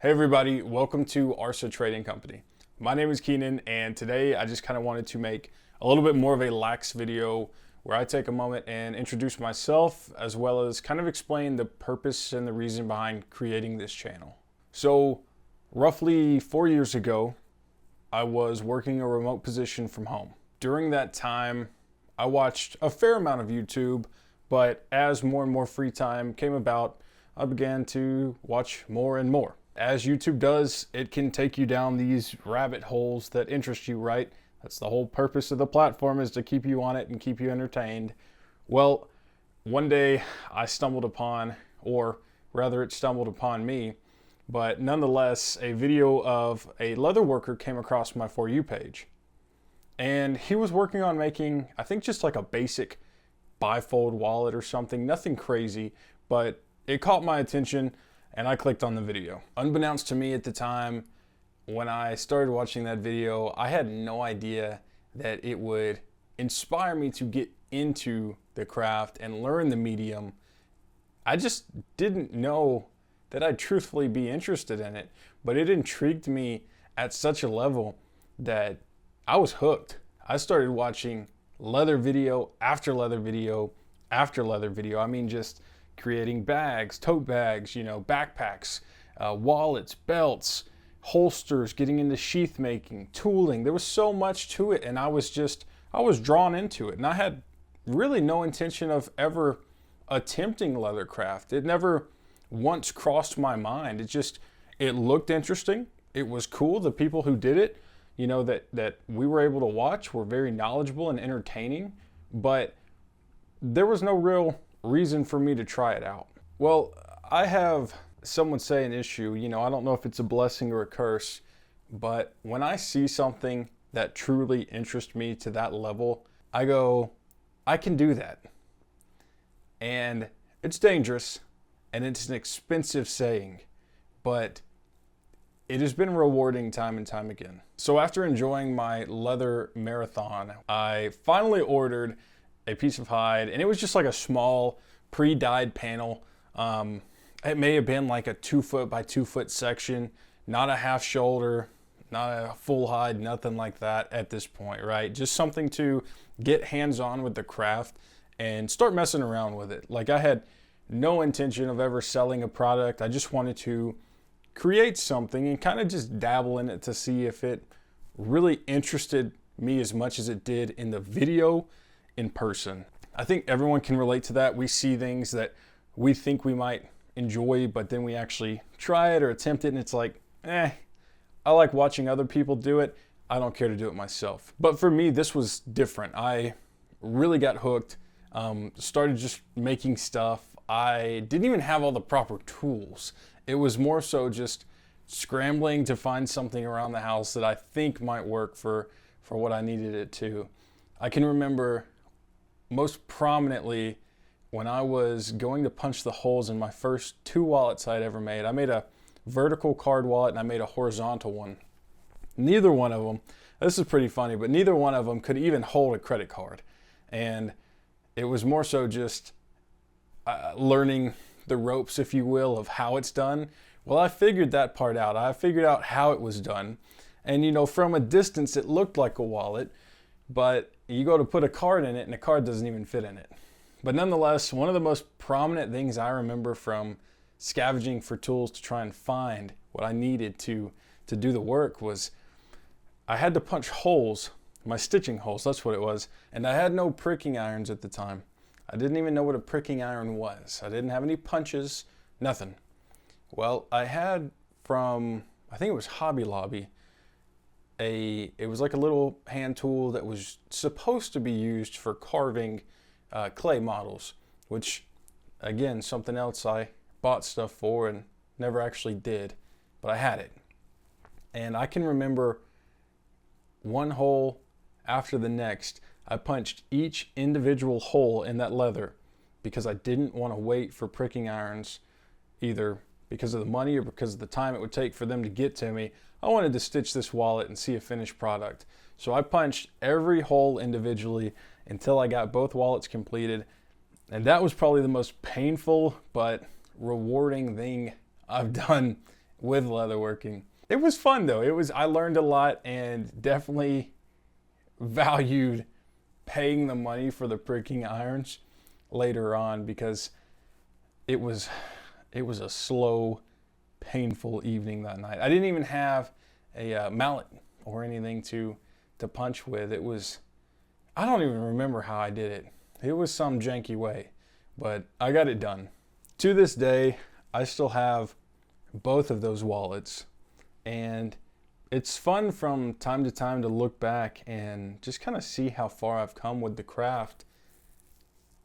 Hey everybody, welcome to Arsa Trading Company. My name is Keenan, and today I just kind of wanted to make a little bit more of a lax video where I take a moment and introduce myself as well as kind of explain the purpose and the reason behind creating this channel. So roughly 4 years ago, I was working a remote position from home. During that time, I watched a fair amount of YouTube, but as more and more free time came about, I began to watch more and more. As YouTube does, it can take you down these rabbit holes that interest you, right? That's the whole purpose of the platform, is to keep you on it and keep you entertained. Well, one day I stumbled upon, or rather it stumbled upon me, but nonetheless, a video of a leather worker came across my For You page. And he was working on making, I think, just like a basic bifold wallet or something, nothing crazy, but it caught my attention and I clicked on the video. Unbeknownst to me at the time, when I started watching that video, I had no idea that it would inspire me to get into the craft and learn the medium. I just didn't know that I'd truthfully be interested in it, but it intrigued me at such a level that I was hooked. I started watching leather video after leather video after leather video. I mean, just creating bags, tote bags, backpacks, wallets, belts, holsters, getting into sheath making, tooling. There was so much to it, and I was drawn into it. And I had really no intention of ever attempting leathercraft. It never once crossed my mind. It looked interesting. It was cool. The people who did it, that we were able to watch were very knowledgeable and entertaining, but there was no real reason for me to try it out. Well, I have, some would say, an issue. I don't know if it's a blessing or a curse, but when I see something that truly interests me to that level, I go, I can do that. And it's dangerous and it's an expensive saying, but it has been rewarding time and time again. So after enjoying my leather marathon, I finally ordered a piece of hide, and it was just like a small pre-dyed panel. It may have been like a 2 foot by 2 foot section, not a half shoulder, not a full hide, nothing like that at this point, right? Just something to get hands-on with the craft and start messing around with it. Like, I had no intention of ever selling a product. I just wanted to create something and kind of just dabble in it to see if it really interested me as much as it did in the video in person. I think everyone can relate to that. We see things that we think we might enjoy, but then we actually try it or attempt it and it's like, I like watching other people do it. I don't care to do it myself. But for me, this was different. I really got hooked, started just making stuff. I didn't even have all the proper tools. It was more so just scrambling to find something around the house that I think might work for what I needed it to. I can remember most prominently when I was going to punch the holes in my first 2 wallets I'd ever made. I made a vertical card wallet and I made a horizontal one. Neither one of them, this is pretty funny, but neither one of them could even hold a credit card. And it was more so just learning the ropes, if you will, of how it's done. Well, I figured that part out. I figured out how it was done. And from a distance, it looked like a wallet, but you go to put a card in it and the card doesn't even fit in it. But nonetheless, one of the most prominent things I remember from scavenging for tools to try and find what I needed to do the work was I had to punch holes, my stitching holes, that's what it was. And I had no pricking irons at the time. I didn't even know what a pricking iron was. I didn't have any punches, nothing. Well, I had from, I think it was Hobby Lobby, it was like a little hand tool that was supposed to be used for carving clay models, which, again, something else I bought stuff for and never actually did, but I had it. And I can remember one hole after the next, I punched each individual hole in that leather because I didn't want to wait for pricking irons, either because of the money or because of the time it would take for them to get to me. I wanted to stitch this wallet and see a finished product. So I punched every hole individually until I got both wallets completed. And that was probably the most painful but rewarding thing I've done with leatherworking. It was fun though. I learned a lot and definitely valued paying the money for the pricking irons later on, because it was a slow, painful evening that night. I didn't even have a mallet or anything to punch with. I don't even remember how I did it. It was some janky way, but I got it done. To this day, I still have both of those wallets, and it's fun from time to time to look back and just kind of see how far I've come with the craft.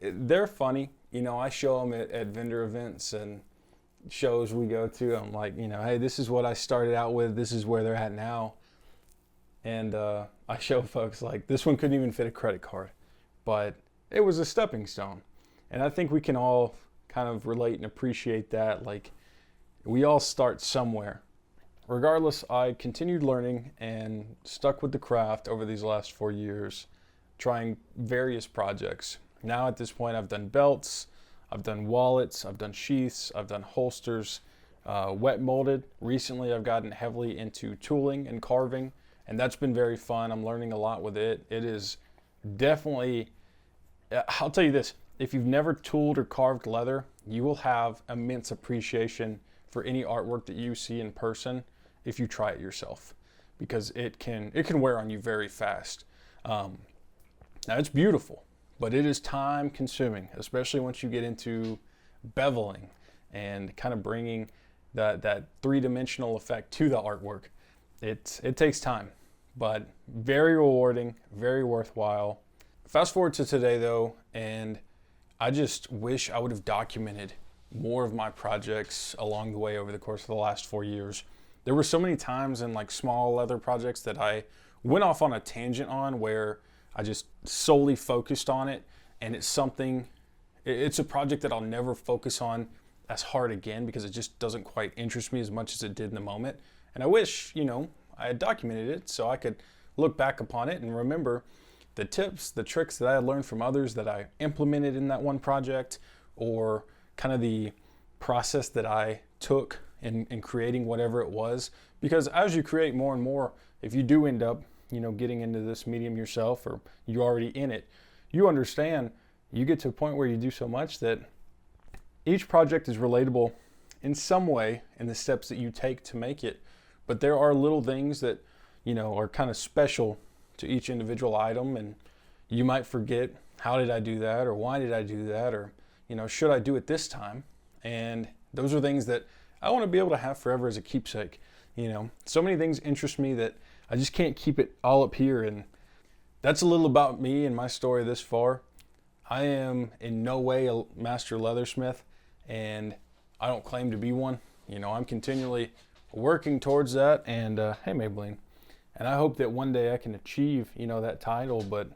They're funny. I show them at vendor events and shows we go to. I'm like, hey, this is what I started out with. This is where they're at now. And I show folks like, this one couldn't even fit a credit card, but it was a stepping stone. And I think we can all kind of relate and appreciate that. Like, we all start somewhere. Regardless, I continued learning and stuck with the craft over these last 4 years, trying various projects. Now at this point, I've done belts, I've done wallets, I've done sheaths, I've done holsters, wet molded. Recently, I've gotten heavily into tooling and carving, and that's been very fun. I'm learning a lot with it. It is definitely, I'll tell you this, if you've never tooled or carved leather, you will have immense appreciation for any artwork that you see in person if you try it yourself, because it can wear on you very fast. Now it's beautiful, but it is time consuming, especially once you get into beveling and kind of bringing that three-dimensional effect to the artwork. It takes time, but very rewarding, very worthwhile. Fast forward to today though, and I just wish I would have documented more of my projects along the way over the course of the last 4 years. There were so many times in like small leather projects that I went off on a tangent on, where I just solely focused on it, and it's a project that I'll never focus on as hard again, because it just doesn't quite interest me as much as it did in the moment. And I wish, I had documented it so I could look back upon it and remember the tips, the tricks that I had learned from others that I implemented in that one project, or kind of the process that I took in creating whatever it was. Because as you create more and more, if you do end up, getting into this medium yourself, or you're already in it, you understand, you get to a point where you do so much that each project is relatable in some way in the steps that you take to make it. But there are little things that, are kind of special to each individual item, and you might forget, how did I do that, or why did I do that, or should I do it this time? And those are things that I want to be able to have forever as a keepsake. So many things interest me that I just can't keep it all up here. And that's a little about me and my story this far. I am in no way a master leathersmith, and I don't claim to be one. I'm continually working towards that. And hey, Maybelline. And I hope that one day I can achieve, that title, but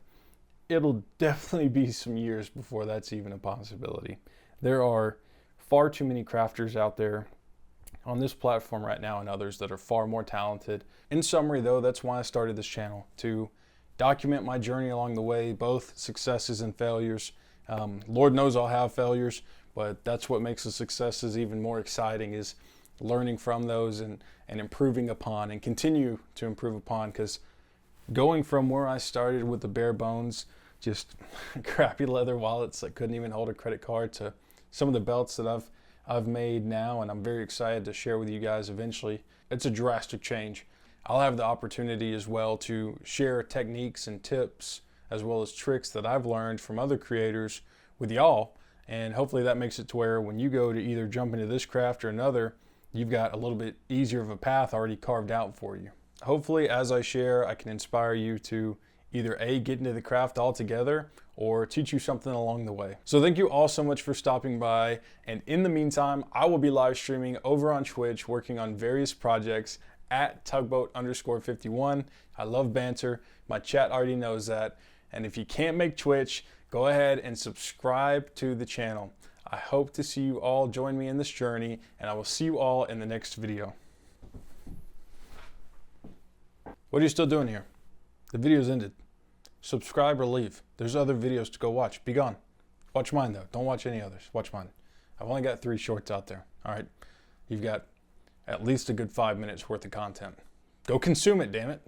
it'll definitely be some years before that's even a possibility. There are far too many crafters out there on this platform right now, and others that are far more talented. In summary though, that's why I started this channel, to document my journey along the way, both successes and failures. Lord knows I'll have failures, but that's what makes the successes even more exciting, is learning from those and improving upon, and continue to improve upon. Because going from where I started with the bare bones, just crappy leather wallets that couldn't even hold a credit card, to some of the belts that I've made now, and I'm very excited to share with you guys eventually, it's a drastic change. I'll have the opportunity as well to share techniques and tips, as well as tricks that I've learned from other creators with y'all. And hopefully that makes it to where when you go to either jump into this craft or another, you've got a little bit easier of a path already carved out for you. Hopefully, as I share, I can inspire you to either A, get into the craft altogether, or teach you something along the way. So thank you all so much for stopping by. And in the meantime, I will be live streaming over on Twitch, working on various projects at tugboat_51. I love banter. My chat already knows that. And if you can't make Twitch, go ahead and subscribe to the channel. I hope to see you all join me in this journey, and I will see you all in the next video. What are you still doing here? The video's ended. Subscribe or leave. There's other videos to go watch. Be gone. Watch mine though. Don't watch any others. Watch mine. I've only got 3 shorts out there. All right. You've got at least a good 5 minutes worth of content. Go consume it, damn it.